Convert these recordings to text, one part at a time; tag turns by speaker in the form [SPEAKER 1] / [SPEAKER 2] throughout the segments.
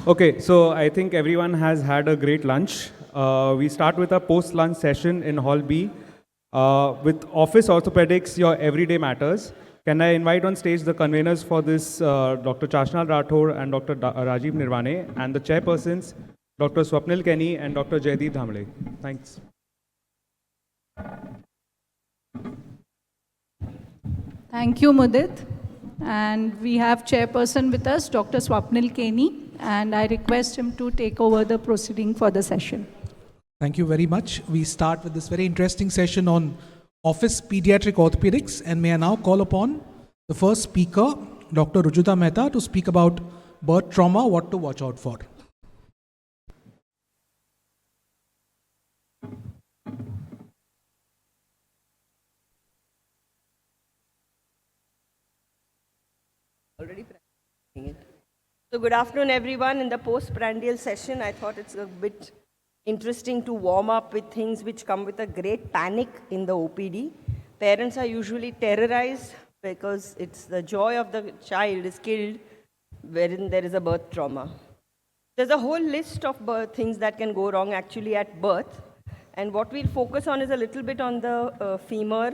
[SPEAKER 1] Okay, so I think everyone has had a great lunch. We start with a post-lunch session in Hall B with Office Orthopaedics, Your Everyday Matters. Can I invite on stage the conveners for this, Dr. Chasanal Rathod and Dr. Rajiv Nirawane, and the chairpersons, Dr. Swapnil Keny and Dr. Jaideep Dhamele. Thanks.
[SPEAKER 2] Thank you, Mudit. And we have chairperson with us, Dr. Swapnil Keny, and I request him to take over the proceeding for the session.
[SPEAKER 3] Thank you very much. We start with this very interesting session on Office Pediatric Orthopedics, and may I now call upon the first speaker, Dr. Rujuta Mehta, to speak about birth trauma, what to watch out for.
[SPEAKER 4] Already practicing it. So good afternoon, everyone. In the post-prandial session, I thought it's a bit interesting to warm up with things which come with a great panic in the OPD. Parents are usually terrorized because it's the joy of the child is killed wherein there is a birth trauma. There's a whole list of things that can go wrong actually at birth. And what we'll focus on is a little bit on the femur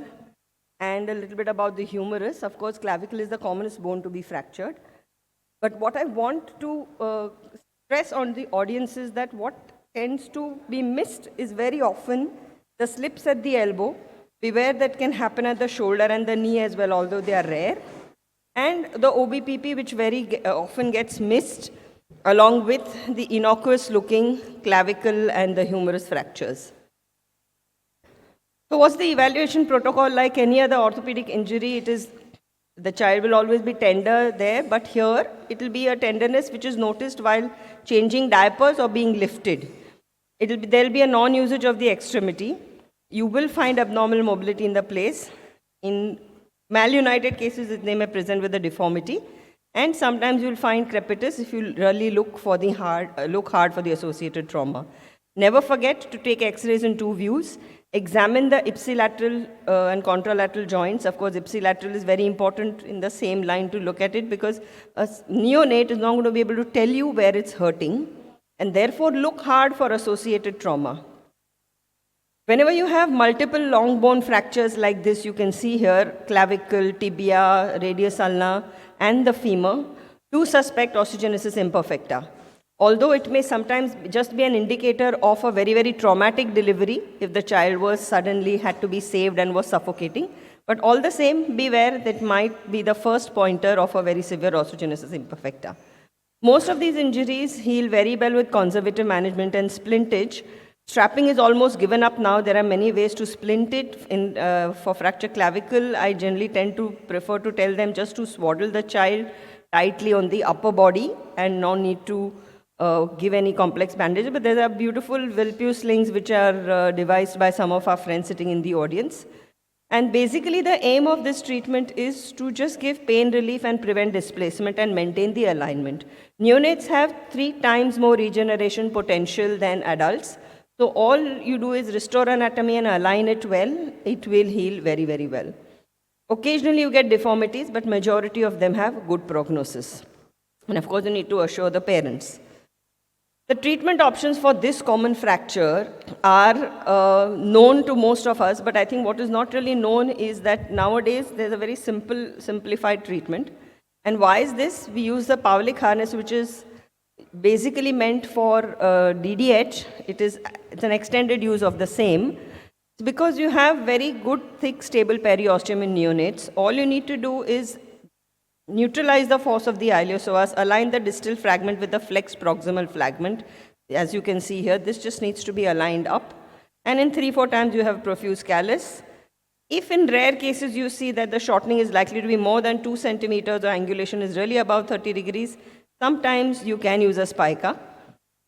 [SPEAKER 4] and a little bit about the humerus. Of course, clavicle is the commonest bone to be fractured. But what I want to stress on the audience is that what tends to be missed is very often the slips at the elbow. Beware that can happen at the shoulder and the knee as well, although they are rare. And the OBPP, which very often gets missed, along with the innocuous looking clavicle and the humerus fractures. So what's the evaluation protocol? Like any other orthopedic injury, the child will always be tender there, but here it will be a tenderness which is noticed while changing diapers or being lifted. There will be a non-usage of the extremity. You will find abnormal mobility in the place. In malunited cases, they may present with a deformity. And sometimes you will find crepitus if you really look hard for the associated trauma. Never forget to take X-rays in two views. Examine the ipsilateral and contralateral joints. Of course, ipsilateral is very important in the same line to look at it because a neonate is not going to be able to tell you where it's hurting, and therefore look hard for associated trauma. Whenever you have multiple long bone fractures like this, you can see here clavicle, tibia, radius ulna, and the femur, to suspect osteogenesis imperfecta. Although it may sometimes just be an indicator of a very, very traumatic delivery if the child was suddenly had to be saved and was suffocating. But all the same, beware that it might be the first pointer of a very severe osteogenesis imperfecta. Most of these injuries heal very well with conservative management and splintage. Strapping is almost given up now. There are many ways to splint it. For fracture clavicle, I generally tend to prefer to tell them just to swaddle the child tightly on the upper body and no need to give any complex bandage, but there are beautiful Wilpue slings which are devised by some of our friends sitting in the audience. And basically the aim of this treatment is to just give pain relief and prevent displacement and maintain the alignment. Neonates have 3 times more regeneration potential than adults. So all you do is restore anatomy and align it well, it will heal very, very well. Occasionally you get deformities, but majority of them have good prognosis. And of course you need to assure the parents. The treatment options for this common fracture are known to most of us, but I think what is not really known is that nowadays there's a very simplified treatment. And why is this? We use the Pavlik harness, which is basically meant for DDH. It's an extended use of the same. It's because you have very good, thick, stable periosteum in neonates. All you need to do is neutralize the force of the iliopsoas, align the distal fragment with the flexed proximal fragment. As you can see here, this just needs to be aligned up. And in 3-4 times, you have profuse callus. If in rare cases you see that the shortening is likely to be more than 2 centimeters or angulation is really above 30 degrees, sometimes you can use a spica.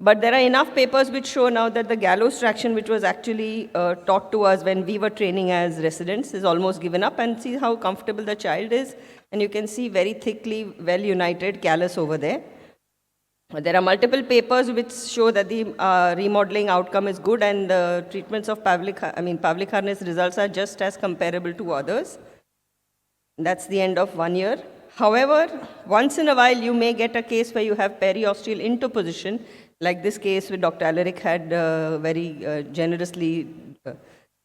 [SPEAKER 4] But there are enough papers which show now that the gallows traction, which was actually taught to us when we were training as residents, is almost given up, and see how comfortable the child is. And you can see very thickly, well-united callus over there. There are multiple papers which show that the remodeling outcome is good, and the treatments of Pavlik harness results are just as comparable to others. That's the end of 1 year. However, once in a while, you may get a case where you have periosteal interposition, like this case with Dr. Alaric had very generously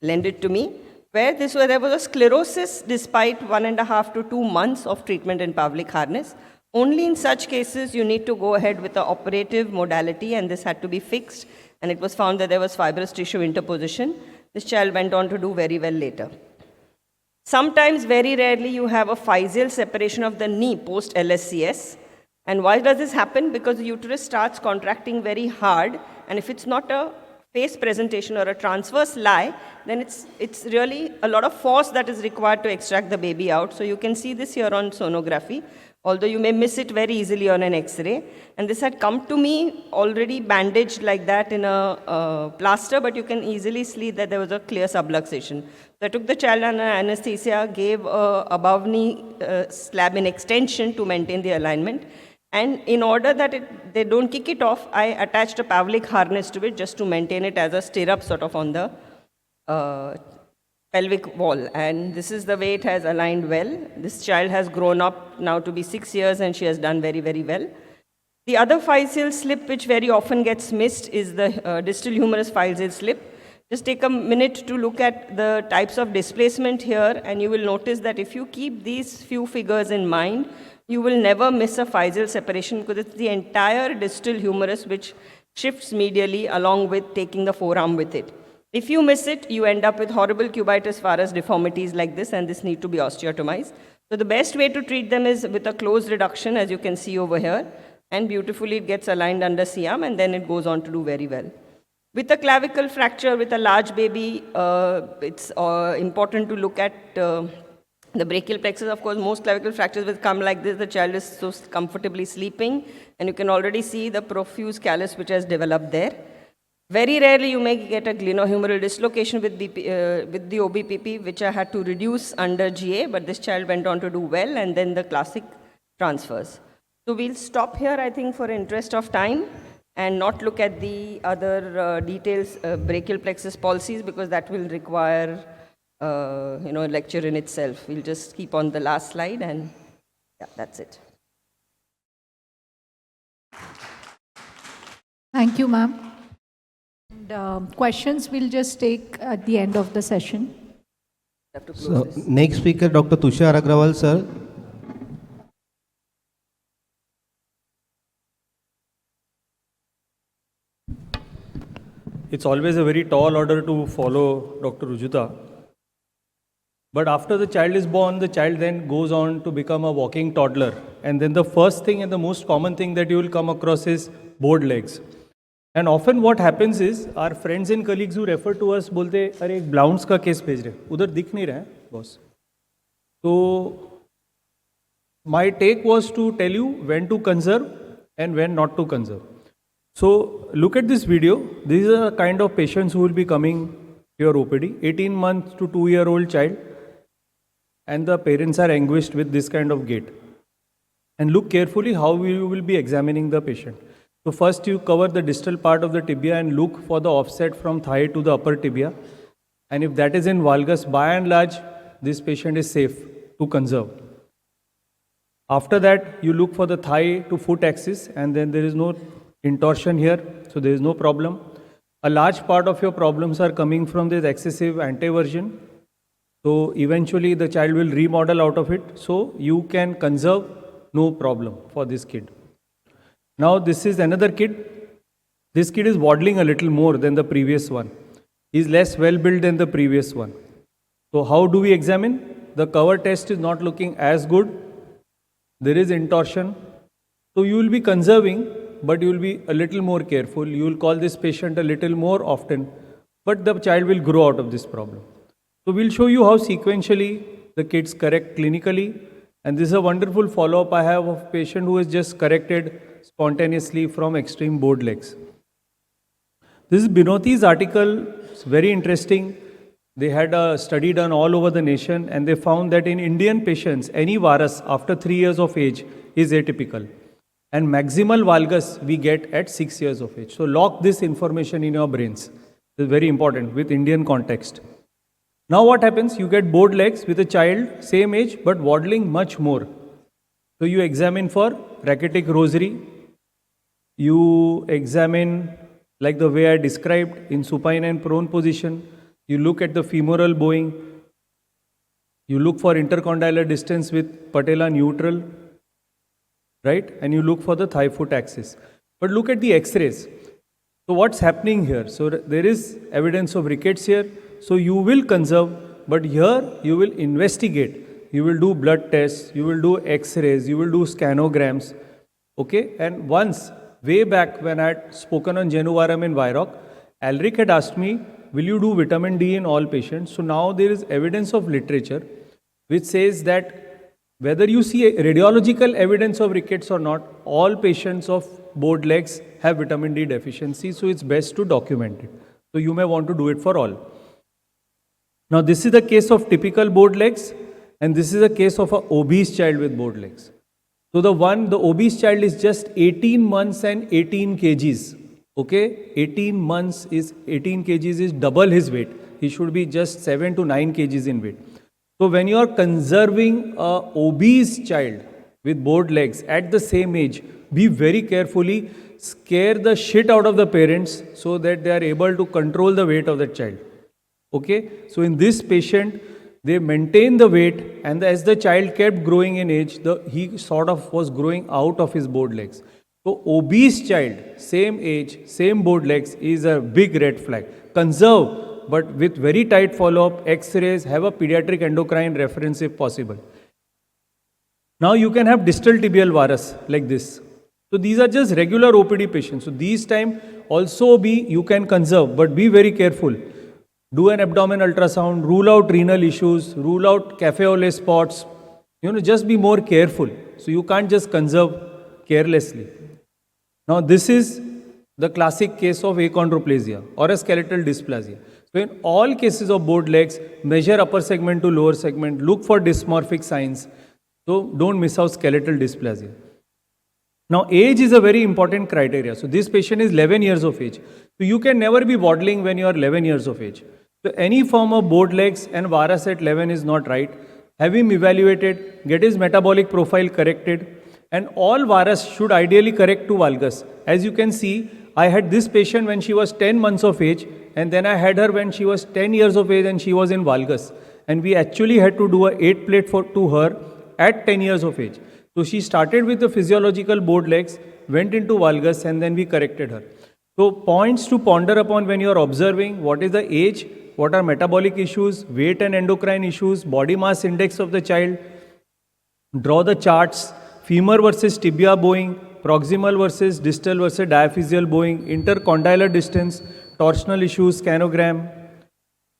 [SPEAKER 4] lended to me, where there was a sclerosis despite 1.5 to 2 months of treatment in Pavlik harness. Only in such cases, you need to go ahead with the operative modality, and this had to be fixed, and it was found that there was fibrous tissue interposition. This child went on to do very well later. Sometimes, very rarely, you have a physeal separation of the knee post LSCS. And why does this happen? Because the uterus starts contracting very hard, and if it's not a face presentation or a transverse lie, then it's really a lot of force that is required to extract the baby out. So you can see this here on sonography, although you may miss it very easily on an X-ray. And this had come to me already bandaged like that in a plaster, but you can easily see that there was a clear subluxation. So I took the child under anesthesia, gave a above knee slab in extension to maintain the alignment. And in order that they don't kick it off, I attached a Pavlik harness to it just to maintain it as a stirrup sort of on the pelvic wall. And this is the way it has aligned well. This child has grown up now to be 6 years, and she has done very, very well. The other physeal slip, which very often gets missed, is the distal humerus physeal slip. Just take a minute to look at the types of displacement here, and you will notice that if you keep these few figures in mind, you will never miss a physeal separation, because it's the entire distal humerus which shifts medially along with taking the forearm with it. If you miss it, you end up with horrible cubitus varus deformities like this, and this need to be osteotomized. So the best way to treat them is with a closed reduction, as you can see over here, and beautifully it gets aligned under Siam, and then it goes on to do very well. With a clavicle fracture, with a large baby, it's important to look at the brachial plexus. Of course, most clavicle fractures will come like this. The child is so comfortably sleeping, and you can already see the profuse callus which has developed there. Very rarely you may get a glenohumeral dislocation with the OBPP, which I had to reduce under GA, but this child went on to do well, and then the classic transfers. So we'll stop here, I think, for interest of time, and not look at the other details, brachial plexus palsies, because that will require a lecture in itself. We'll just keep on the last slide, and yeah, that's it.
[SPEAKER 2] Thank you, ma'am. And questions we'll just take at the end of the session.
[SPEAKER 5] So, next speaker, Dr. Tushar Agrawal, sir.
[SPEAKER 6] It's always a very tall order to follow Dr. Rujuta. But after the child is born, the child then goes on to become a walking toddler. And then the first thing and the most common thing that you will come across is bored legs. And often what happens is, our friends and colleagues who refer to us बोलते अरे एक ब्लाउंस का case भेज रहे उधर दिख नहीं रहा है boss. So my take was to tell you when to conserve and when not to conserve. So look at this video. These are the kind of patients who will be coming to your OPD. 18 months to 2-year-old child, and the parents are anguished with this kind of gait. And look carefully how you will be examining the patient. So first you cover the distal part of the tibia and look for the offset from thigh to the upper tibia. And if that is in valgus, by and large, this patient is safe to conserve. After that, you look for the thigh to foot axis, and then there is no intorsion here, so there is no problem. A large part of your problems are coming from this excessive anteversion. So eventually the child will remodel out of it, so you can conserve, no problem for this kid. Now this is another kid. This kid is waddling a little more than the previous one. He is less well built than the previous one. So how do we examine? The cover test is not looking as good. There is intorsion. So you will be conserving, but you will be a little more careful. You will call this patient a little more often, but the child will grow out of this problem. So we'll show you how sequentially the kids correct clinically. And this is a wonderful follow-up I have of a patient who has just corrected spontaneously from extreme bored legs. This is Binoti's article. It's very interesting. They had a study done all over the nation, and they found that in Indian patients, any varus after 3 years of age is atypical. And maximal valgus we get at 6 years of age. So lock this information in your brains. This is very important with Indian context. Now what happens? You get bored legs with a child, same age, but waddling much more. So you examine for rachitic rosary, you examine like the way I described in supine and prone position, you look at the femoral bowing, you look for intercondylar distance with patella neutral, right? And you look for the thigh foot axis. But look at the x-rays. So what's happening here? So there is evidence of rickets here. So you will conserve, but here you will investigate. You will do blood tests, you will do x-rays, you will do scanograms. Okay? And once, way back when I had spoken on Genu Varum in WIROC, Alric had asked me, will you do vitamin D in all patients? So now there is evidence of literature which says that whether you see radiological evidence of rickets or not, all patients of bowed legs have vitamin D deficiency, so it's best to document it. So you may want to do it for all. Now this is the case of typical bowed legs, and this is a case of an obese child with bowed legs. So the obese child is just 18 months and 18 kgs. Okay, 18 months is 18 kgs is double his weight. He should be just 7 to 9 kgs in weight. So when you are conserving a obese child with bowed legs at the same age, be very carefully, scare the shit out of the parents so that they are able to control the weight of the child. Okay, so in this patient, they maintain the weight, and as the child kept growing in age, he sort of was growing out of his bowed legs. So obese child, same age, same bowed legs is a big red flag. Conserve, but with very tight follow-up, x-rays, have a pediatric endocrine reference if possible. Now you can have distal tibial varus like this. So these are just regular OPD patients. So these time also you can conserve, but be very careful. Do an abdomen ultrasound, rule out renal issues, rule out cafe au lait spots. Just be more careful. So you can't just conserve carelessly. Now this is the classic case of achondroplasia or a skeletal dysplasia. So in all cases of bowed legs, measure upper segment to lower segment, look for dysmorphic signs. So don't miss out skeletal dysplasia. Now age is a very important criteria. So this patient is 11 years of age. So you can never be waddling when you are 11 years of age. So any form of bowed legs and varus at 11 is not right. Have him evaluated, get his metabolic profile corrected, and all varus should ideally correct to valgus. As you can see, I had this patient when she was 10 months of age, and then I had her when she was 10 years of age and she was in valgus. And we actually had to do a 8 plate to her at 10 years of age. So she started with the physiological bowed legs, went into valgus, and then we corrected her. So points to ponder upon when you are observing: what is the age, what are metabolic issues, weight and endocrine issues, body mass index of the child. Draw the charts: femur versus tibia bowing, proximal versus distal versus diaphyseal bowing, intercondylar distance, torsional issues, scanogram.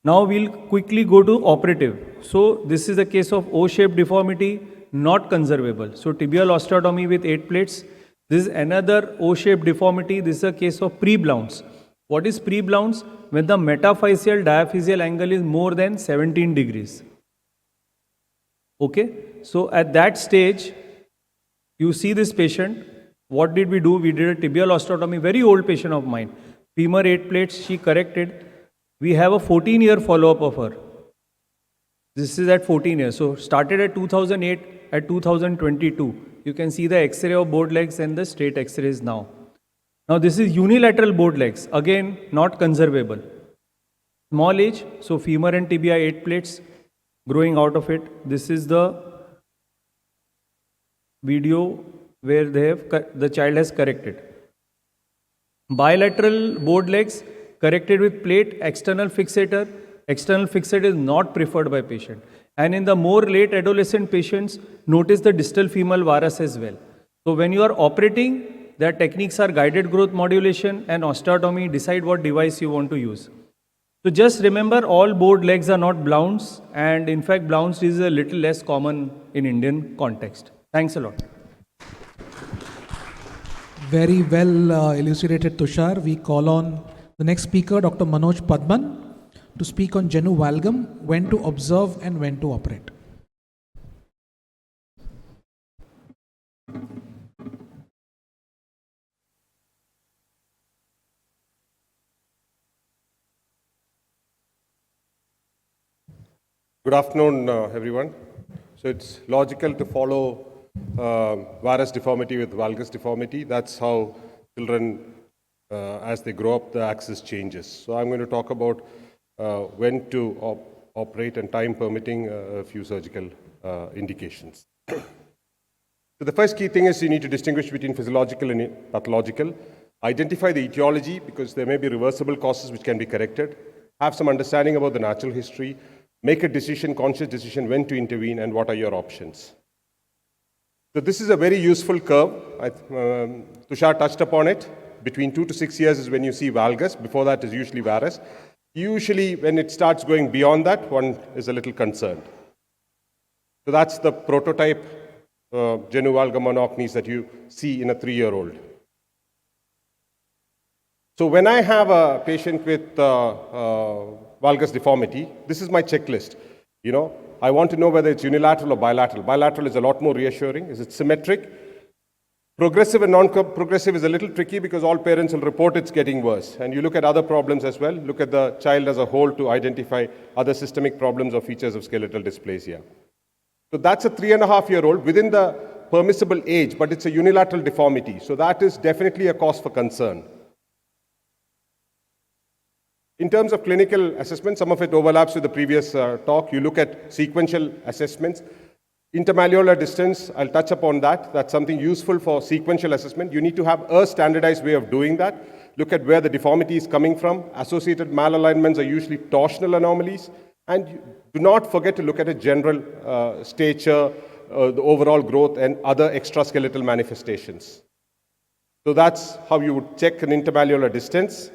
[SPEAKER 6] Now we'll quickly go to operative. So this is a case of O-shaped deformity, not conservable. So tibial osteotomy with 8 plates. This is another O-shaped deformity. This is a case of pre-Blount's. What is pre-Blount's? When the metaphyseal diaphyseal angle is more than 17 degrees. Okay? So at that stage, you see this patient. What did we do? We did a tibial osteotomy, very old patient of mine. Femur 8 plates, she corrected. We have a 14-year follow-up of her. This is at 14 years. So started at 2008, at 2022. You can see the X-ray of bowed legs and the straight X-rays now. Now this is unilateral bowed legs. Again, not conservable. Small age, so femur and tibia 8 plates, growing out of it. This is the video where the child has corrected. Bilateral bowed legs, corrected with plate, external fixator. External fixator is not preferred by patient. And in the more late adolescent patients, notice the distal femoral varus as well. So when you are operating, their techniques are guided growth modulation and osteotomy. Decide what device you want to use. So just remember, all bowed legs are not Blount's, and in fact Blount's is a little less common in Indian context. Thanks a lot.
[SPEAKER 3] Very well elucidated, Tushar. We call on the next speaker, Dr. Manoj Padman, to speak on Genu Valgum, when to observe and when to operate.
[SPEAKER 7] Good afternoon, everyone. So it's logical to follow varus deformity with valgus deformity. That's how children, as they grow up, the axis changes. So I'm going to talk about when to operate and time permitting a few surgical indications. So the first key thing is you need to distinguish between physiological and pathological. Identify the etiology because there may be reversible causes which can be corrected. Have some understanding about the natural history. Make a decision, conscious decision, when to intervene and what are your options. So this is a very useful curve. Tushar touched upon it. Between 2 to 6 years is when you see valgus. Before that is usually varus. Usually when it starts going beyond that, one is a little concerned. So that's the prototype Genu Valgum monocnees that you see in a 3-year-old. So when I have a patient with valgus deformity, this is my checklist. You know, I want to know whether it's unilateral or bilateral. Bilateral is a lot more reassuring. Is it symmetric? Progressive and non-progressive is a little tricky because all parents will report it's getting worse. And you look at other problems as well. Look at the child as a whole to identify other systemic problems or features of skeletal dysplasia. So that's a 3.5-year-old within the permissible age, but it's a unilateral deformity. So that is definitely a cause for concern. In terms of clinical assessment, some of it overlaps with the previous talk. You look at sequential assessments. Intermalleolar distance, I'll touch upon that. That's something useful for sequential assessment. You need to have a standardized way of doing that. Look at where the deformity is coming from. Associated malalignments are usually torsional anomalies. And do not forget to look at a general stature, the overall growth, and other extraskeletal manifestations. So that's how you would check an intermalleolar distance.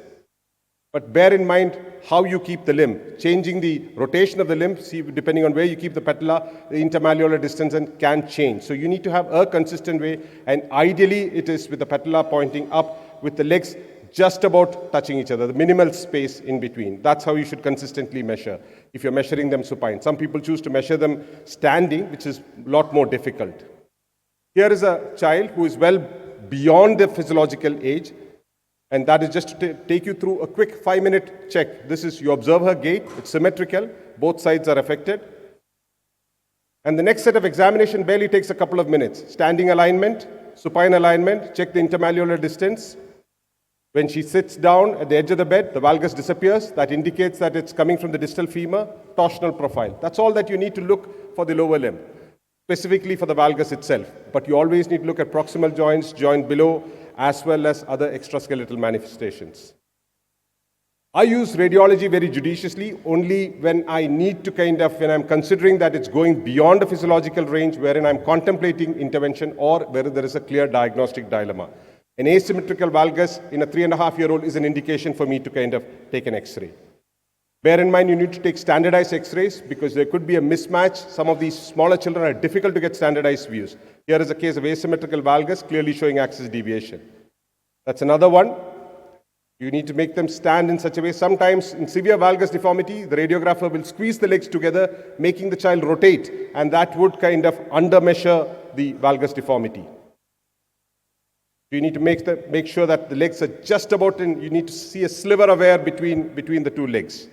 [SPEAKER 7] But bear in mind how you keep the limb. Changing the rotation of the limb, see, depending on where you keep the patella, the intermalleolar distance can change. So you need to have a consistent way, and ideally it is with the patella pointing up, with the legs just about touching each other, the minimal space in between. That's how you should consistently measure if you're measuring them supine. Some people choose to measure them standing, which is a lot more difficult. Here is a child who is well beyond the physiological age, and that is just to take you through a quick 5-minute check. This is, you observe her gait, it's symmetrical, both sides are affected. And the next set of examination barely takes a couple of minutes. Standing alignment, supine alignment, check the intermalleolar distance. When she sits down at the edge of the bed, the valgus disappears. That indicates that it's coming from the distal femur, torsional profile. That's all that you need to look for the lower limb, specifically for the valgus itself. But you always need to look at proximal joints, joint below, as well as other extraskeletal manifestations. I use radiology very judiciously only when I need to when I'm considering that it's going beyond a physiological range, wherein I'm contemplating intervention or where there is a clear diagnostic dilemma. An asymmetrical valgus in a 3.5-year-old is an indication for me to take an X-ray. Bear in mind, you need to take standardized X-rays because there could be a mismatch. Some of these smaller children are difficult to get standardized views. Here is a case of asymmetrical valgus clearly showing axis deviation. That's another one. You need to make them stand in such a way. Sometimes in severe valgus deformity, the radiographer will squeeze the legs together, making the child rotate, and that would under-measure the valgus deformity. You need to make sure that the legs are just about in, you need to see a sliver of air between the two legs.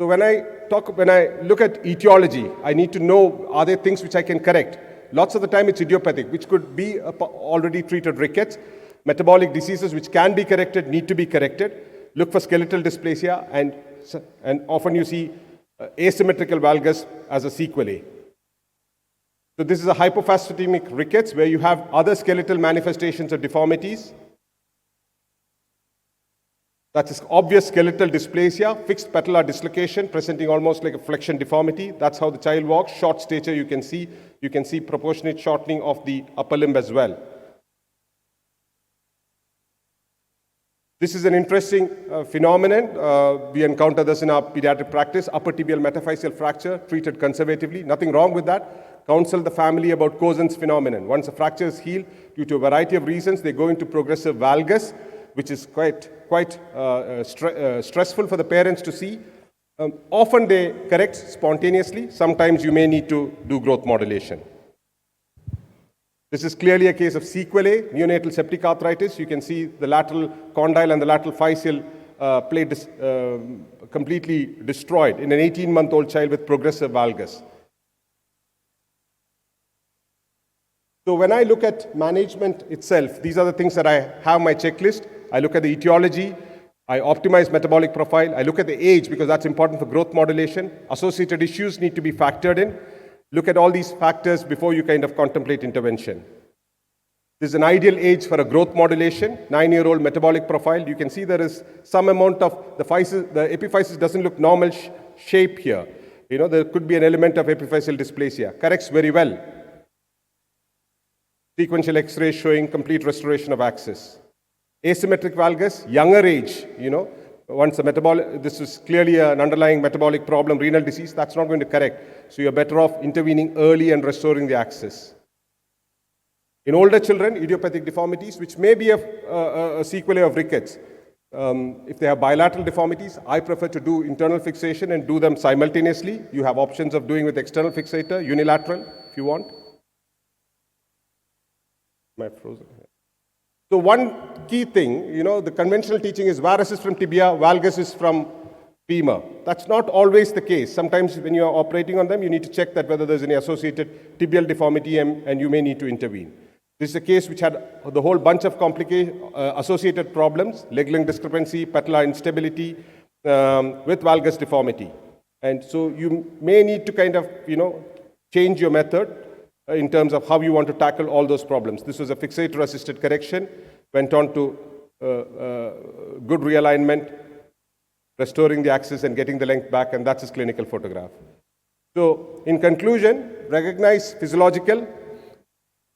[SPEAKER 7] So when I look at etiology, I need to know, are there things which I can correct? Lots of the time it's idiopathic, which could be already treated rickets. Metabolic diseases which can be corrected, need to be corrected. Look for skeletal dysplasia, and often you see asymmetrical valgus as a sequelae. So this is a hypophosphatemic rickets where you have other skeletal manifestations of deformities. That is obvious skeletal dysplasia, fixed patellar dislocation, presenting almost like a flexion deformity. That's how the child walks. Short stature, you can see proportionate shortening of the upper limb as well. This is an interesting phenomenon. We encounter this in our pediatric practice. Upper tibial metaphyseal fracture, treated conservatively. Nothing wrong with that. Counsel the family about Cosen's phenomenon. Once a fracture is healed, due to a variety of reasons, they go into progressive valgus, which is quite stressful for the parents to see. Often they correct spontaneously. Sometimes you may need to do growth modulation. This is clearly a case of sequelae, neonatal septic arthritis. You can see the lateral condyle and the lateral physeal plate completely destroyed in an 18-month-old child with progressive valgus. So when I look at management itself, these are the things that I have my checklist. I look at the etiology, I optimize metabolic profile, I look at the age because that's important for growth modulation. Associated issues need to be factored in. Look at all these factors before you kind of contemplate intervention. This is an ideal age for a growth modulation, 9-year-old metabolic profile. You can see there is some amount of the epiphysis doesn't look normal shape here. There could be an element of epiphyseal dysplasia. Corrects very well. Sequential X-ray showing complete restoration of axis. Asymmetric valgus, younger age, once this is clearly an underlying metabolic problem, renal disease, that's not going to correct. So you're better off intervening early and restoring the axis. In older children, idiopathic deformities, which may be a sequelae of rickets. If they have bilateral deformities, I prefer to do internal fixation and do them simultaneously. You have options of doing with external fixator, unilateral, if you want. Am I frozen? So one key thing, the conventional teaching is varus is from tibia, valgus is from femur. That's not always the case. Sometimes when you are operating on them, you need to check that whether there's any associated tibial deformity and you may need to intervene. This is a case which had the whole bunch of associated problems, leg length discrepancy, patellar instability with valgus deformity. And so you may need to kind of, change your method in terms of how you want to tackle all those problems. This was a fixator-assisted correction, went on to good realignment, restoring the axis and getting the length back, and that's his clinical photograph. So in conclusion, recognize physiological,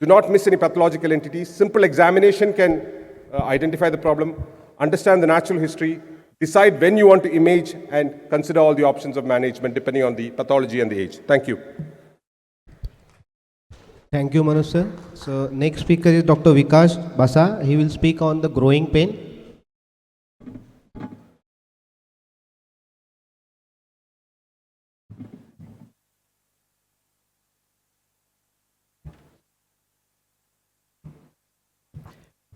[SPEAKER 7] do not miss any pathological entities. Simple examination can identify the problem, understand the natural history, decide when you want to image, and consider all the options of management depending on the pathology and the age. Thank you.
[SPEAKER 5] Thank you, Manoj sir. So next speaker is Dr. Vikas Basa. He will speak on the growing pain.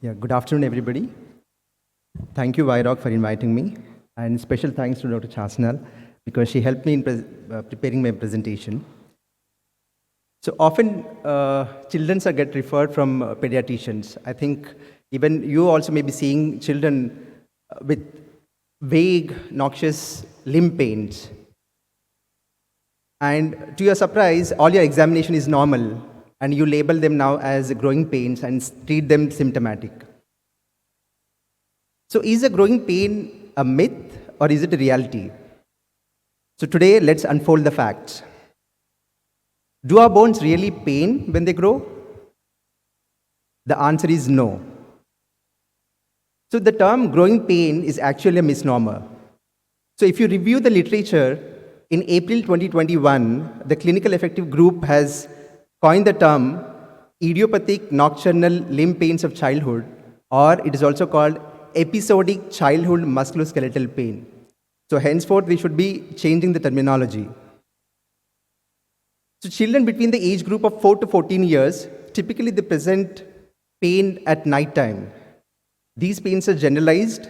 [SPEAKER 8] Yeah, good afternoon, everybody. Thank you, WIROC, for inviting me. And special thanks to Dr. Chasanal because she helped me in preparing my presentation. So often, children get referred from pediatricians. I think even you also may be seeing children with vague, noxious limb pains. And to your surprise, all your examination is normal, and you label them now as growing pains and treat them symptomatic. So is a growing pain a myth or is it a reality? So today, let's unfold the facts. Do our bones really pain when they grow? The answer is no. So the term growing pain is actually a misnomer. So if you review the literature, in April 2021, the Clinical Effective Group has coined the term idiopathic nocturnal limb pains of childhood, or it is also called episodic childhood musculoskeletal pain. So henceforth, we should be changing the terminology. So children between the age group of 4 to 14 years, typically they present pain at night time. These pains are generalized,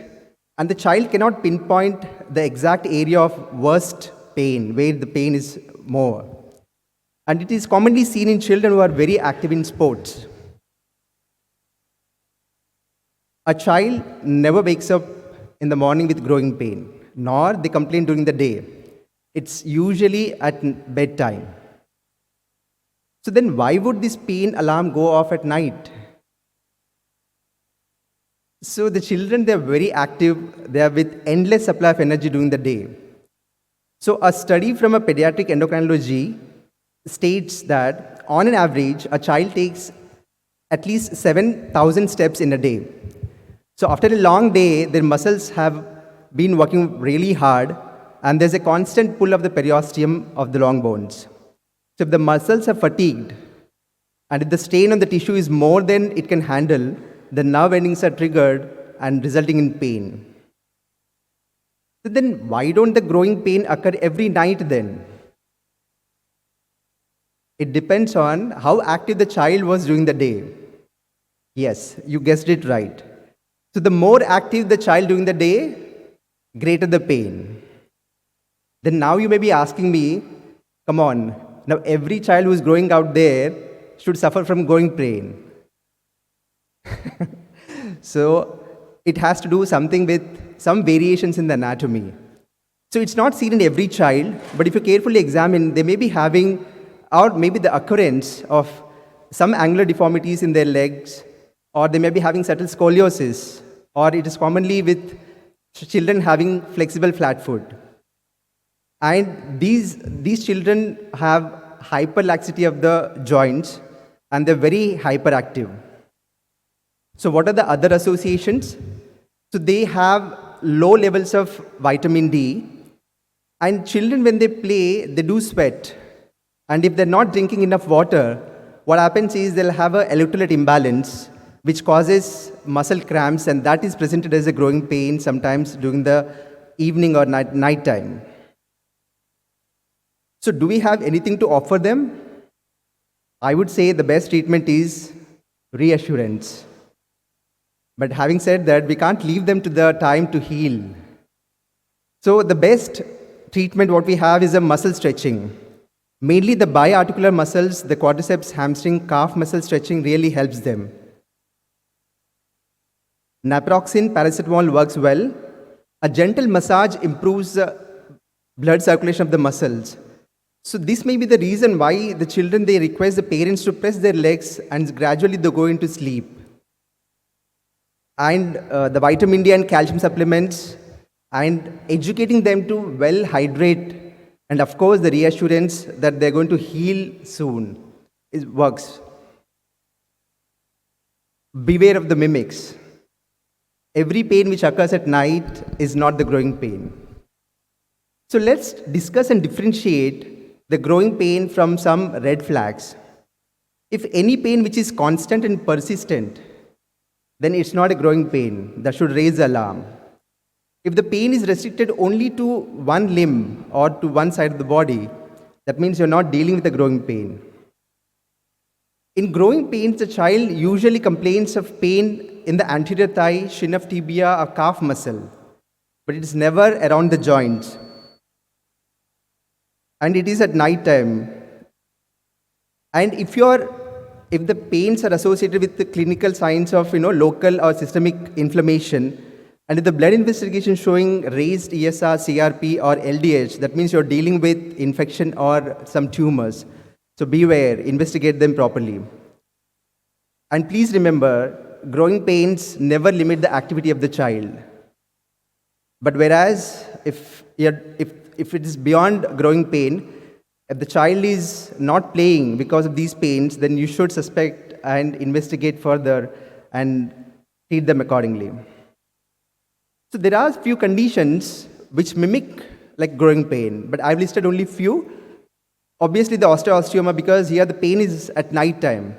[SPEAKER 8] and the child cannot pinpoint the exact area of worst pain, where the pain is more. And it is commonly seen in children who are very active in sports. A child never wakes up in the morning with growing pain, nor they complain during the day. It's usually at bedtime. So then why would this pain alarm go off at night? So the children, they're very active. They are with endless supply of energy during the day. So a study from a pediatric endocrinology states that on an average, a child takes at least 7,000 steps in a day. So after a long day, their muscles have been working really hard, and there's a constant pull of the periosteum of the long bones. So if the muscles are fatigued, and if the strain on the tissue is more than it can handle, the nerve endings are triggered and resulting in pain. So then why don't the growing pain occur every night then? It depends on how active the child was during the day. Yes, you guessed it right. So the more active the child during the day, greater the pain. Then now you may be asking me, come on, now every child who is growing out there should suffer from growing pain. So it has to do something with some variations in the anatomy. So it's not seen in every child, but if you carefully examine, they may be having, or maybe the occurrence of some angular deformities in their legs, or they may be having subtle scoliosis, or it is commonly with children having flexible flat foot. And these children have hyperlaxity of the joints, and they're very hyperactive. So what are the other associations? So they have low levels of vitamin D, and children, when they play, they do sweat. And if they're not drinking enough water, what happens is they'll have an electrolyte imbalance, which causes muscle cramps, and that is presented as a growing pain sometimes during the evening or night time. So do we have anything to offer them? I would say the best treatment is reassurance. But having said that, we can't leave them to the time to heal. So the best treatment what we have is a muscle stretching. Mainly the biarticular muscles, the quadriceps, hamstring, calf muscle stretching really helps them. Naproxen, paracetamol works well. A gentle massage improves the blood circulation of the muscles. So this may be the reason why the children, they request the parents to press their legs and gradually they go into sleep. And the vitamin D and calcium supplements, and educating them to well hydrate, and of course the reassurance that they're going to heal soon works. Beware of the mimics. Every pain which occurs at night is not the growing pain. So let's discuss and differentiate the growing pain from some red flags. If any pain which is constant and persistent, then it's not a growing pain. That should raise the alarm. If the pain is restricted only to one limb or to one side of the body, that means you're not dealing with a growing pain. In growing pains, the child usually complains of pain in the anterior thigh, shin of tibia, or calf muscle, but it is never around the joints. And it is at night time. And if the pains are associated with the clinical signs of local or systemic inflammation, and if the blood investigation showing raised ESR, CRP, or LDH, that means you're dealing with infection or some tumors. So beware, investigate them properly. And please remember, growing pains never limit the activity of the child. But whereas if it is beyond growing pain, if the child is not playing because of these pains, then you should suspect and investigate further and treat them accordingly. So there are few conditions which mimic like growing pain, but I've listed only few. Obviously the osteosteoma, because here the pain is at night time.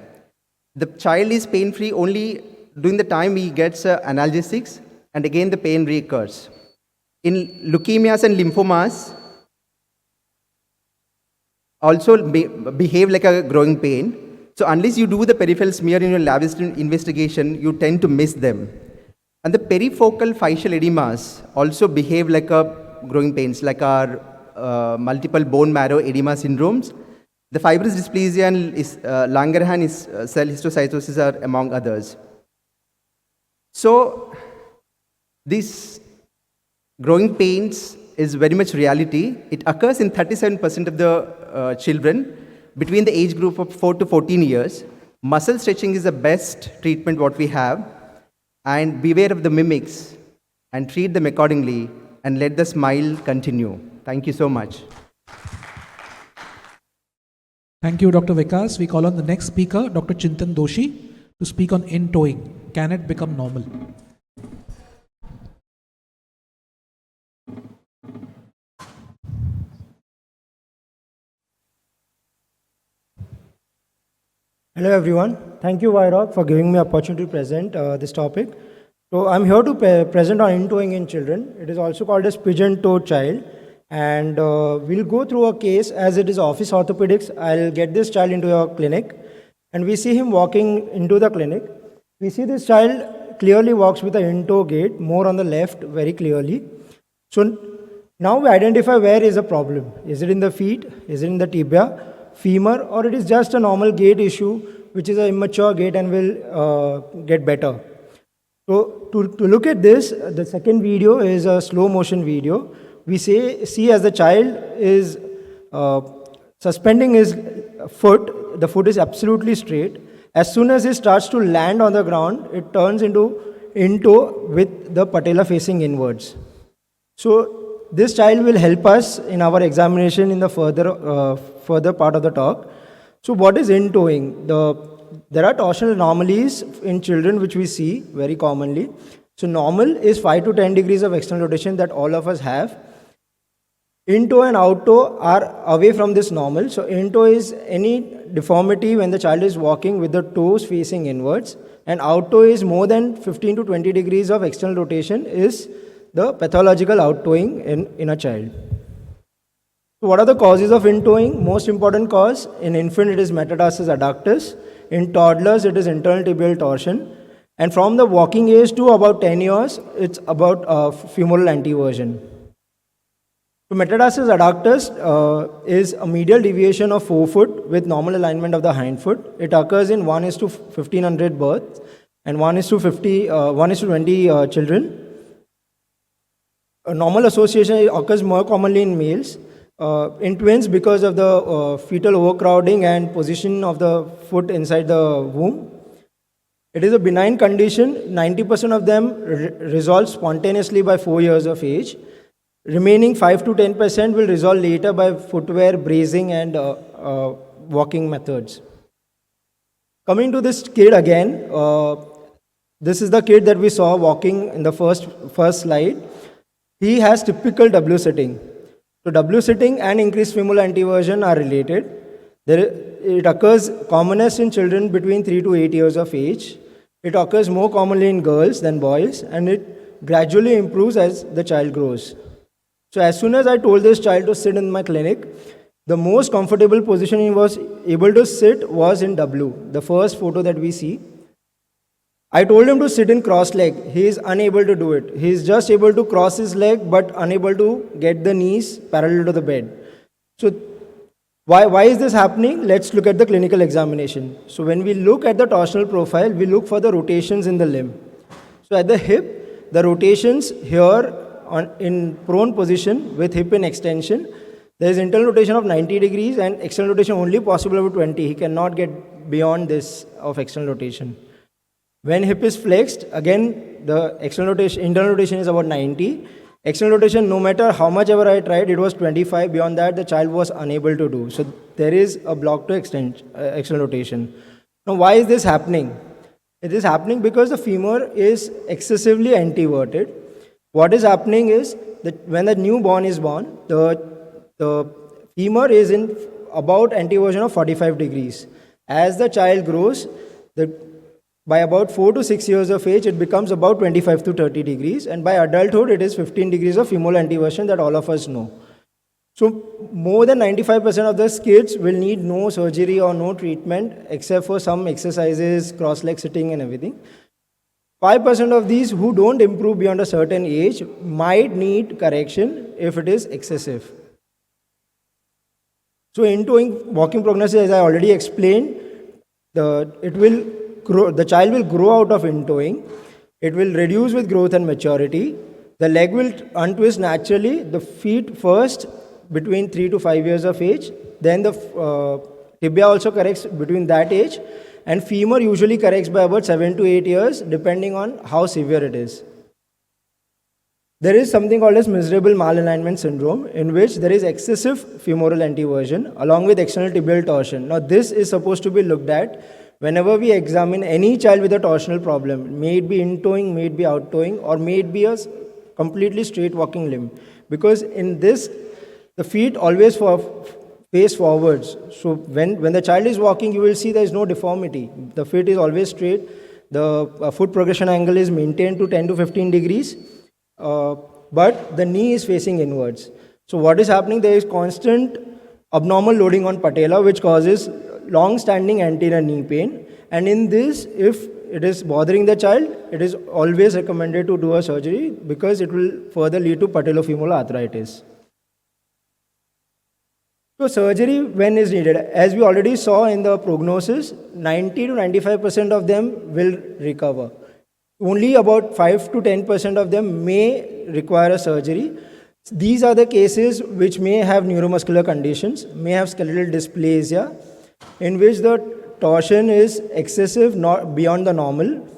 [SPEAKER 8] The child is pain-free only during the time he gets analgesics, and again the pain reoccurs. In leukemias and lymphomas, also behave like a growing pain. So unless you do the peripheral smear in your lab investigation, you tend to miss them. And the perifocal facial edemas also behave like a growing pains, like our multiple bone marrow edema syndromes. The fibrous dysplasia and Langerhans cell histiocytosis are among others. So this growing pains is very much reality. It occurs in 37% of the children between the age group of 4 to 14 years. Muscle stretching is the best treatment what we have. And beware of the mimics and treat them accordingly and let the smile continue. Thank you so much.
[SPEAKER 3] Thank you, Dr. Vikas. We call on the next speaker, Dr. Chintan Doshi, to speak on intoeing. Can it become normal?
[SPEAKER 9] Hello everyone. Thank you WIROC for giving me opportunity to present this topic. So I'm here to present on intoeing in children. It is also called as pigeon-toed child. And we'll go through a case as it is office orthopedics. I'll get this child into your clinic. And we see him walking into the clinic. We see this child clearly walks with an into gait, more on the left very clearly. So now we identify where is the problem. Is it in the feet? Is it in the tibia? femur, or it is just a normal gait issue, which is an immature gait and will get better. So to look at this, the second video is a slow motion video. We see as the child is suspending his foot, the foot is absolutely straight. As soon as it starts to land on the ground, it turns into with the patella facing inwards. So this child will help us in our examination in the further part of the talk. So what is intoeing? There are torsional anomalies in children which we see very commonly. So normal is 5 to 10 degrees of external rotation that all of us have. Into and out toe are away from this normal. So into is any deformity when the child is walking with the toes facing inwards, and out toe is more than 15 to 20 degrees of external rotation is the pathological outtoeing in a child. So what are the causes of intoeing? Most important cause, in infant it is metatarsus adductus, in toddlers it is internal tibial torsion, and from the walking age to about 10 years it's about femoral anteversion. So metatarsus adductus is a medial deviation of forefoot with normal alignment of the hind foot. It occurs in 1:1500 births and 1:20 children. A normal association occurs more commonly in males. In twins, because of the fetal overcrowding and position of the foot inside the womb. It is a benign condition. 90% of them resolve spontaneously by 4 years of age. Remaining 5 to 10% will resolve later by footwear, bracing, and walking methods. Coming to this kid again, this is the kid that we saw walking in the first slide. He has typical W sitting. So W sitting and increased femoral anteversion are related. It occurs commonest in children between 3 to 8 years of age. It occurs more commonly in girls than boys, and it gradually improves as the child grows. So as soon as I told this child to sit in my clinic, the most comfortable position he was able to sit was in W, the first photo that we see. I told him to sit in cross leg. He is unable to do it. He is just able to cross his leg but unable to get the knees parallel to the bed. So why is this happening? Let's look at the clinical examination. So when we look at the torsional profile, we look for the rotations in the limb. So at the hip, the rotations here in prone position with hip in extension, there is internal rotation of 90 degrees and external rotation only possible over 20. He cannot get beyond this of external rotation. When hip is flexed, again the internal rotation is about 90. External rotation, no matter how much ever I tried, it was 25. Beyond that, the child was unable to do. So there is a block to external rotation. Now why is this happening? It is happening because the femur is excessively anteverted. What is happening is that when the newborn is born, the femur is in about anteversion of 45 degrees. As the child grows, by about 4 to 6 years of age, it becomes about 25 to 30 degrees. And by adulthood, it is 15 degrees of femoral anteversion that all of us know. So more than 95% of those kids will need no surgery or no treatment except for some exercises, cross-leg sitting and everything. 5% of these who don't improve beyond a certain age might need correction if it is excessive. So intoeing walking prognosis, as I already explained, the child will grow out of intoeing. It will reduce with growth and maturity. The leg will untwist naturally. The feet first between 3 to 5 years of age. Then the tibia also corrects between that age. And femur usually corrects by about 7 to 8 years, depending on how severe it is. There is something called as miserable malalignment syndrome, in which there is excessive femoral anteversion along with external tibial torsion. Now, this is supposed to be looked at whenever we examine any child with a torsional problem. May it be intoeing, may it be outtoeing, or may it be a completely straight walking limb. Because in this, the feet always face forwards. So when the child is walking, you will see there is no deformity. The feet is always straight. The foot progression angle is maintained to 10 to 15 degrees. But the knee is facing inwards. So what is happening? There is constant abnormal loading on patella, which causes long-standing anterior knee pain. And in this, if it is bothering the child, it is always recommended to do a surgery because it will further lead to patellofemoral arthritis. So surgery when is needed? As we already saw in the prognosis, 90 to 95% of them will recover. Only about 5 to 10% of them may require a surgery. These are the cases which may have neuromuscular conditions, may have skeletal dysplasia, in which the torsion is excessive, not beyond the normal.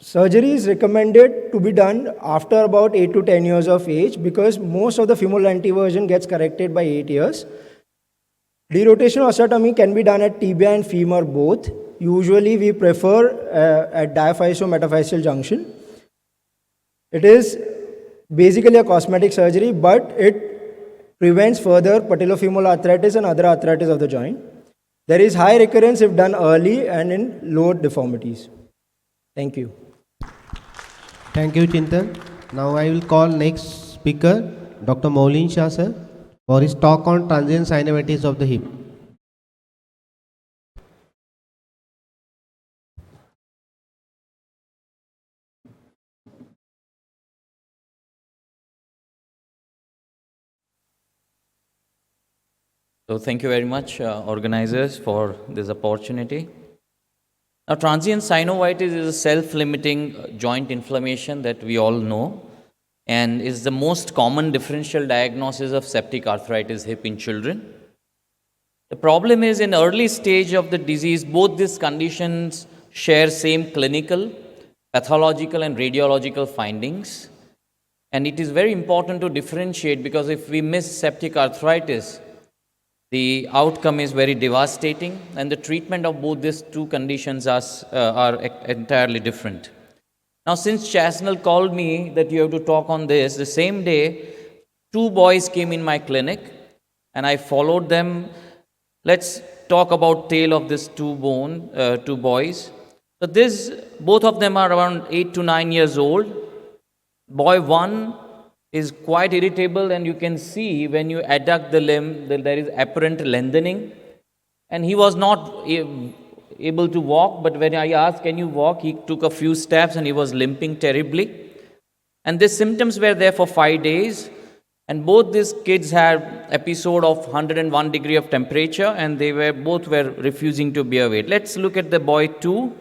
[SPEAKER 9] Surgery is recommended to be done after about 8 to 10 years of age because most of the femoral anteversion gets corrected by 8 years. Derotational osteotomy can be done at tibia and femur both. Usually we prefer at diaphyso-metaphyseal junction. It is basically a cosmetic surgery, but it prevents further patellofemoral arthritis and other arthritis of the joint. There is high recurrence if done early and in low deformities. Thank you.
[SPEAKER 5] Thank you, Chintan. Now I will call next speaker, Dr. Maulin Shah sir, for his talk on transient synovitis of the hip.
[SPEAKER 10] So thank you very much, organizers, for this opportunity. Now, transient synovitis is a self-limiting joint inflammation that we all know and is the most common differential diagnosis of septic arthritis hip in children. The problem is in early stage of the disease, both these conditions share same clinical, pathological and radiological findings. And it is very important to differentiate because if we miss septic arthritis, the outcome is very devastating, and the treatment of both these two conditions are entirely different. Now, since Chasanal called me that you have to talk on this, the same day, 2 boys came in my clinic, and I followed them. Let's talk about tale of these two boys. So both of them are around 8 to 9 years old. Boy 1 is quite irritable, and you can see when you adduct the limb that there is apparent lengthening, and he was not able to walk, but when I asked, can you walk, he took a few steps and he was limping terribly. And these symptoms were there for 5 days, and both these kids had episode of 101 degree of temperature, and both were refusing to bear weight. Let's look at the boy 2,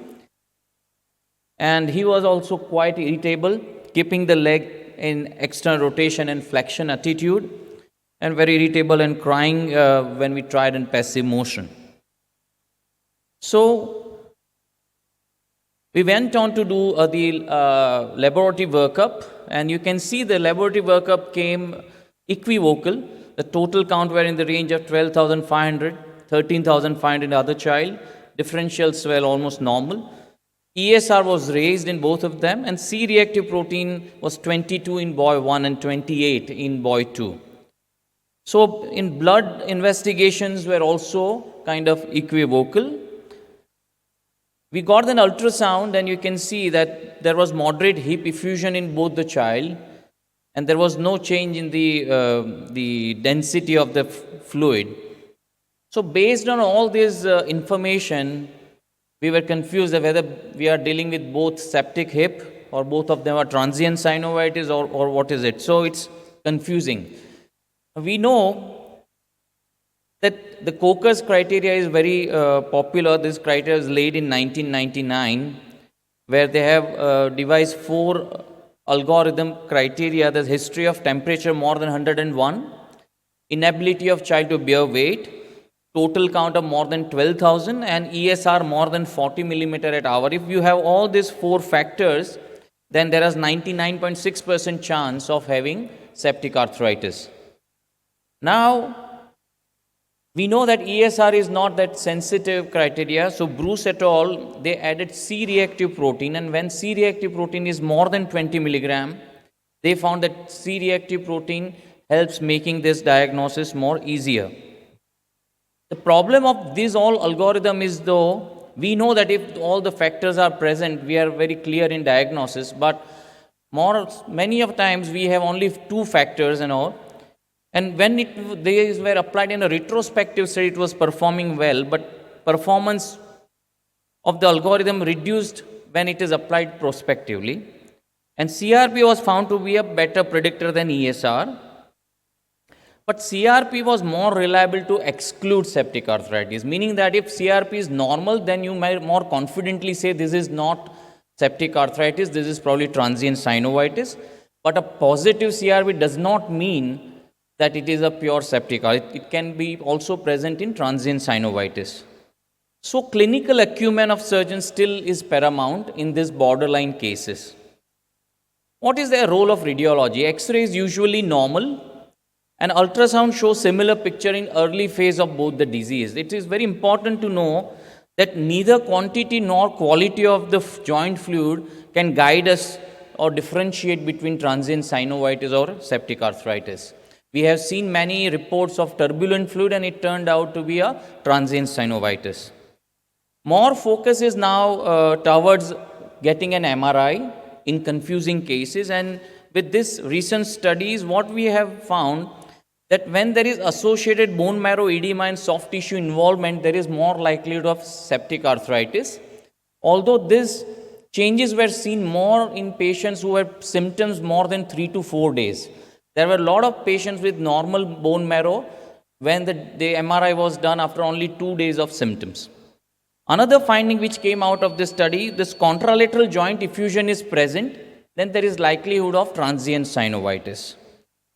[SPEAKER 10] and he was also quite irritable, keeping the leg in external rotation and flexion attitude, and very irritable and crying when we tried in passive motion. So we went on to do the laboratory workup, and you can see the laboratory workup came equivocal. The total count were in the range of 12,500, 13,500 in the other child. Differentials were almost normal. ESR was raised in both of them, and C-reactive protein was 22 in boy 1 and 28 in boy 2. So in blood investigations were also kind of equivocal. We got an ultrasound, and you can see that there was moderate hip effusion in both the child, and there was no change in the density of the fluid. So based on all this information, we were confused whether we are dealing with both septic hip or both of them are transient synovitis or what is it. So it's confusing. We know that the Coker's criteria is very popular. This criteria is laid in 1999, where they have devised 4 algorithm criteria. The history of temperature more than 101, inability of child to bear weight, total count of more than 12,000, and ESR more than 40 millimeter at hour. If you have all these 4 factors, then there is 99.6% chance of having septic arthritis. Now, we know that ESR is not that sensitive criteria, so Bruce et al., they added C-reactive protein, and when C-reactive protein is more than 20 milligram, they found that C-reactive protein helps making this diagnosis more easier. The problem of this all algorithm is, though, we know that if all the factors are present, we are very clear in diagnosis, but many of times we have only 2 factors and all. And when these were applied in a retrospective study, it was performing well, but performance of the algorithm reduced when it is applied prospectively. And CRP was found to be a better predictor than ESR. But CRP was more reliable to exclude septic arthritis, meaning that if CRP is normal, then you might more confidently say this is not septic arthritis, this is probably transient synovitis. But a positive CRP does not mean that it is a pure septic arthritis. It can be also present in transient synovitis. So clinical acumen of surgeons still is paramount in these borderline cases. What is the role of radiology? X-ray is usually normal, and ultrasound shows similar picture in early phase of both the disease. It is very important to know that neither quantity nor quality of the joint fluid can guide us or differentiate between transient synovitis or septic arthritis. We have seen many reports of turbulent fluid and it turned out to be a transient synovitis. More focus is now towards getting an MRI in confusing cases, and with this recent studies, what we have found that when there is associated bone marrow edema and soft tissue involvement, there is more likelihood of septic arthritis. Although these changes were seen more in patients who had symptoms more than 3 to 4 days. There were a lot of patients with normal bone marrow when the MRI was done after only 2 days of symptoms. Another finding which came out of this study, this contralateral joint effusion is present, then there is likelihood of transient synovitis.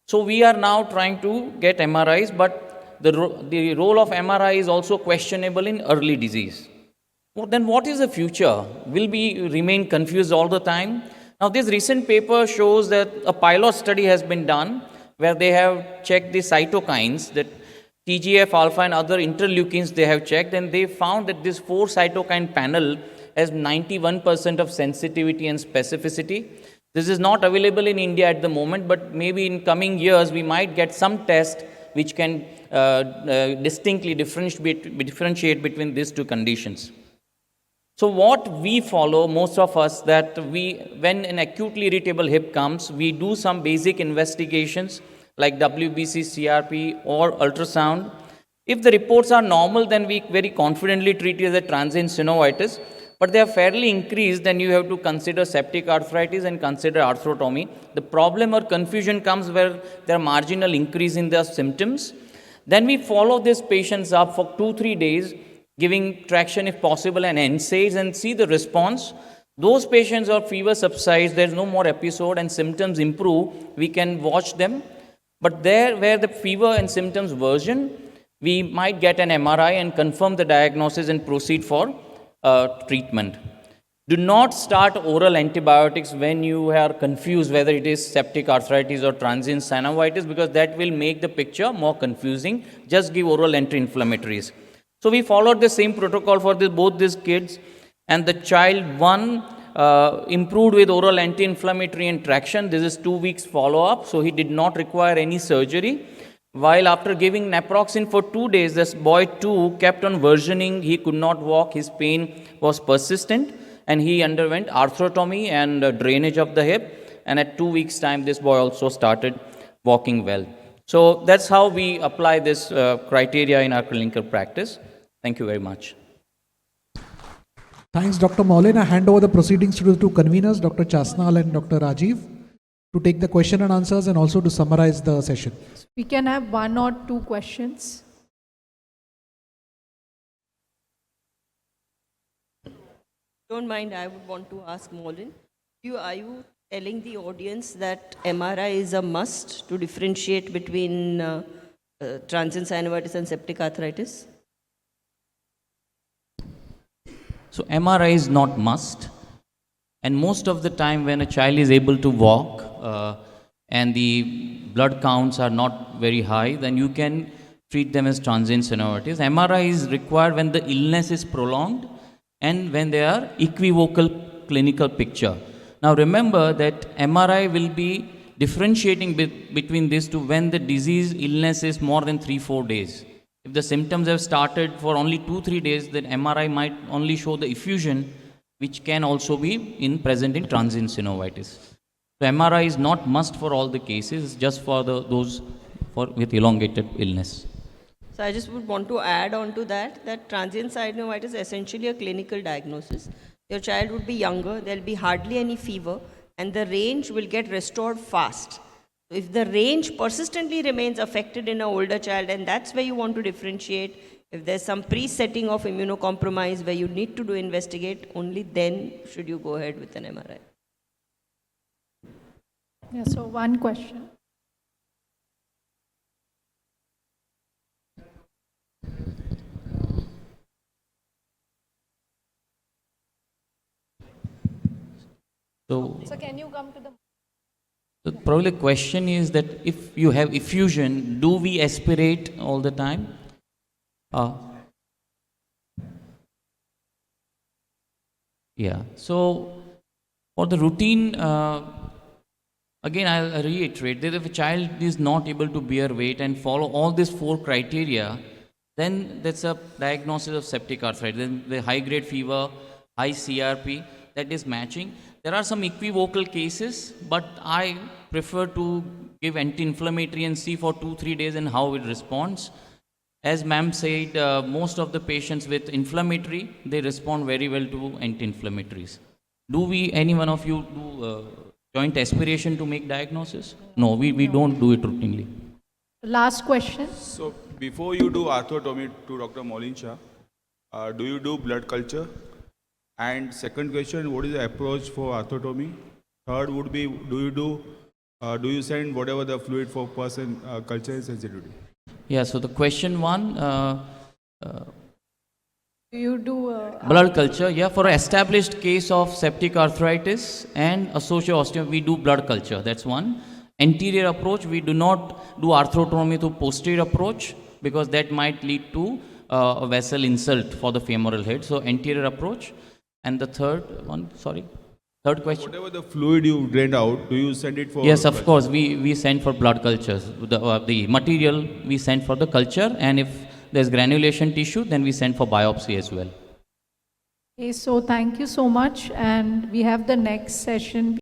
[SPEAKER 10] So we are now trying to get MRIs, but the role of MRI is also questionable in early disease. Well, then what is the future? Will we remain confused all the time? Now this recent paper shows that a pilot study has been done where they have checked the cytokines, that TGF alpha and other interleukins they have checked, and they found that this 4 cytokine panel has 91% of sensitivity and specificity. This is not available in India at the moment, but maybe in coming years we might get some test which can distinctly differentiate between these two conditions. So what we follow, most of us, that when an acutely irritable hip comes, we do some basic investigations like WBC, CRP or ultrasound. If the reports are normal, then we very confidently treat it as a transient synovitis. But they are fairly increased, then you have to consider septic arthritis and consider arthrotomy. The problem or confusion comes where there are marginal increase in their symptoms. Then we follow these patients up for 2-3 days, giving traction if possible and NSAIDs, and see the response. Those patients or fever subsides, there is no more episode and symptoms improve, we can watch them. But there where the fever and symptoms worsen, we might get an MRI and confirm the diagnosis and proceed for treatment. Do not start oral antibiotics when you are confused whether it is septic arthritis or transient synovitis, because that will make the picture more confusing. Just give oral anti-inflammatories. So we followed the same protocol for both these kids, and the child 1 improved with oral anti-inflammatory and traction. This is 2 weeks follow-up, so he did not require any surgery. While after giving naproxen for 2 days, this boy 2 kept on worsening. He could not walk, his pain was persistent, and he underwent arthrotomy and drainage of the hip. And at 2 weeks' time, this boy also started walking well. So that's how we apply this criteria in our clinical practice. Thank you very much.
[SPEAKER 3] Thanks, Dr. Maulin. I hand over the proceedings to the two conveners, Dr. Chasanal and Dr. Rajiv, to take the question and answers and also to summarize the session.
[SPEAKER 2] We can have 1 or 2 questions.
[SPEAKER 4] Don't mind, I would want to ask Maulin. Are you telling the audience that MRI is a must to differentiate between transient synovitis and septic arthritis?
[SPEAKER 10] So MRI is not must, and most of the time when a child is able to walk and the blood counts are not very high, then you can treat them as transient synovitis. MRI is required when the illness is prolonged and when they are equivocal clinical picture. Now remember that MRI will be differentiating between these two when the disease illness is more than 3-4 days. If the symptoms have started for only 2-3 days, then MRI might only show the effusion, which can also be present in transient synovitis. So MRI is not must for all the cases, just for those with elongated illness.
[SPEAKER 4] So I just would want to add on to that transient synovitis is essentially a clinical diagnosis. Your child would be younger, there will be hardly any fever, and the range will get restored fast. If the range persistently remains affected in an older child, and that's where you want to differentiate, if there's some pre-setting of immunocompromise where you need to do investigate, only then should you go ahead with an MRI.
[SPEAKER 2] Yeah, so one question.
[SPEAKER 10] So,
[SPEAKER 2] Can you come to the...
[SPEAKER 10] probably the question is that if you have effusion, do we aspirate all the time? Yeah. So for the routine, again I'll reiterate that if a child is not able to bear weight and follow all these 4 criteria, then that's a diagnosis of septic arthritis. Then the high grade fever, high CRP, that is matching. There are some equivocal cases, but I prefer to give anti-inflammatory and see for 2-3 days and how it responds. As ma'am said, most of the patients with inflammatory, they respond very well to anti-inflammatories. Do we, any one of you, do joint aspiration to make diagnosis? No, we don't do it routinely.
[SPEAKER 2] Last question.
[SPEAKER 11] So before you do arthrotomy to Dr. Maulin Shah, do you do blood culture? And second question, what is the approach for arthrotomy? Third would be, do you send whatever the fluid for person culture sensitivity?
[SPEAKER 10] Yeah, so the question 1,
[SPEAKER 2] Do you do
[SPEAKER 10] blood culture. Yeah, for an established case of septic arthritis and associated osteoarthritis, we do blood culture. That's one. Anterior approach, we do not do arthrotomy to posterior approach because that might lead to a vessel insult for the femoral head. So anterior approach. And the third one, third question.
[SPEAKER 11] Whatever the fluid you drained out, do you send it for?
[SPEAKER 10] Yes, of course. We send for blood cultures. The material we send for the culture, and if there's granulation tissue, then we send for biopsy as well.
[SPEAKER 2] Okay, so thank you so much, and we have the next session.